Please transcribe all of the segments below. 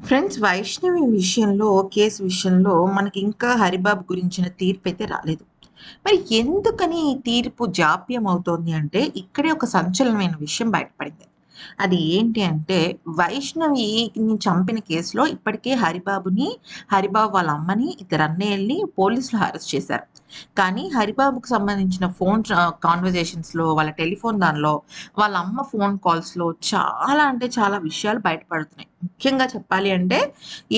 Friends, Vaishnavi విషయంలో, case విషయంలో మనకి ఇంకా హరిబాబు గురించిన తీర్పయితే రాలేదు. మరి ఎందుకని ఈ తీర్పు జాప్యం అవుతోంది అంటే, ఇక్కడే ఒక సంచలనమైన విషయం బయటపడింది. అది ఏంటి అంటే, వైష్ణవిని చంపిన కేసులో ఇప్పటికే హరిబాబు వాళ్ళ అమ్మని, ఇద్దరు అన్నయ్యల్ని పోలీసులు అరెస్ట్ చేశారు. కానీ హరిబాబుకు సంబంధించిన ఫోన్ కాన్వర్జేషన్స్‌లో, వాళ్ళ టెలిఫోన్ దానిలో, వాళ్ళ అమ్మ ఫోన్ కాల్స్‌లో చాలా అంటే చాలా విషయాలు బయటపడుతున్నాయి. ముఖ్యంగా చెప్పాలి అంటే,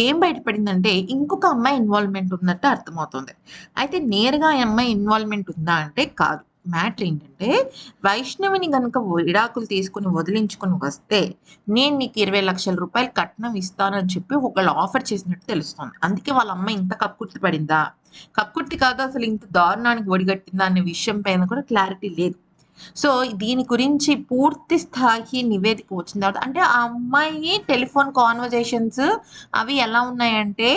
ఏం బయటపడిందంటే, ఇంకొక అమ్మాయి ఇన్వాల్వ్‌మెంట్ ఉన్నట్టు అర్థమవుతుంది. అయితే నేరుగా ఈ అమ్మాయి ఇన్వాల్వ్‌మెంట్ ఉందా అంటే కాదు. మ్యాటర్ ఏంటంటే, వైష్ణవిని గనుక విడాకులు తీసుకొని వదిలించుకొని వస్తే, నేను నీకు 20,00,000 కట్నం ఇస్తానని చెప్పి ఒకళ్ళు ఆఫర్ చేసినట్టు తెలుస్తోంది. అందుకే వాళ్ళ అమ్మ ఇంత కక్కుర్తి పడిందా? కక్కుర్తి కాదు, అసలు ఇంత దారుణానికి ఒడిగట్టిందా అనే విషయం పైన కూడా క్లారిటీ లేదు. సో, దీని గురించి పూర్తి స్థాయి నివేదిక వచ్చిన తర్వాత అంటే ఆ అమ్మాయి టెలిఫోన్ కాన్వర్జేషన్స్ అవి ఎలా ఉన్నాయంటే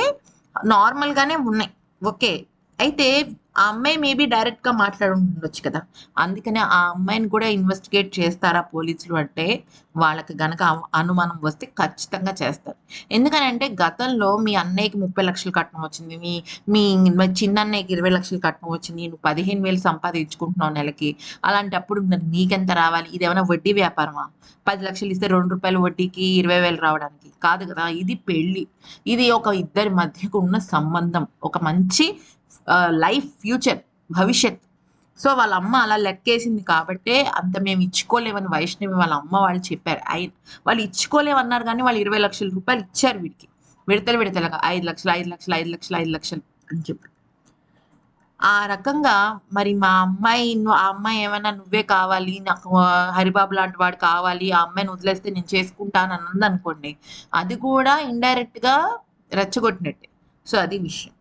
నార్మల్‌గానే ఉన్నాయి. ఓకే. అయితే ఆ అమ్మాయి మేబీ డైరెక్ట్‌గా మాట్లాడుండొచ్చు కదా! అందుకనే ఆ అమ్మాయిని కూడా ఇన్వెస్టిగేట్ చేస్తారా పోలీసులు అంటే, వాళ్ళకి గనక అనుమానం వస్తే ఖచ్చితంగా చేస్తారు. ఎందుకనంటే గతంలో మీ అన్నయ్యకి 30,00,000 కట్నం వచ్చింది. మీ మీ మీ చిన్నన్నయ్యకి 20,00,000 కట్నం వచ్చింది. నువ్వు 15,000 సంపాదించుకుంటున్నావు నెలకి. అలాంటప్పుడు మరి నీకెంత రావాలి? ఇదేమన్నా వడ్డీ వ్యాపారమా? 10,00,000 ఇస్తే రూ. 2 వడ్డీకి 20,000 రావడానికి. కాదు కదా! ఇది పెళ్లి. ఇది ఒక ఇద్దరి మధ్యకు ఉన్న సంబంధం. ఒక మంచి లైఫ్ ఫ్యూచర్ భవిష్యత్. సో, వాళ్ళ అమ్మ అలా లెక్కేసింది కాబట్టే అంత మేము ఇచ్చుకోలేమని వైష్ణవి వాళ్ళ అమ్మ వాళ్ళు చెప్పారు. వాళ్ళు ఇచ్చుకోలేమన్నారు గానీ వాళ్ళు 20,00,000 ఇచ్చారు వీడికి. విడతలుగా 5,00,000, 5,00,000, 5,00,000, 5,00,000 అని చెప్పి. ఆ రకంగా మరి ఆ అమ్మాయి ఏమన్నా నువ్వే కావాలి, నాకు హరిబాబు లాంటి వాడు కావాలి, ఆ అమ్మాయిని వదిలేస్తే నేను చేసుకుంటాను అని అందనుకోండి, అది కూడా ఇండైరెక్ట్‌గా రెచ్చగొట్టినట్టే. సో, అది విషయం.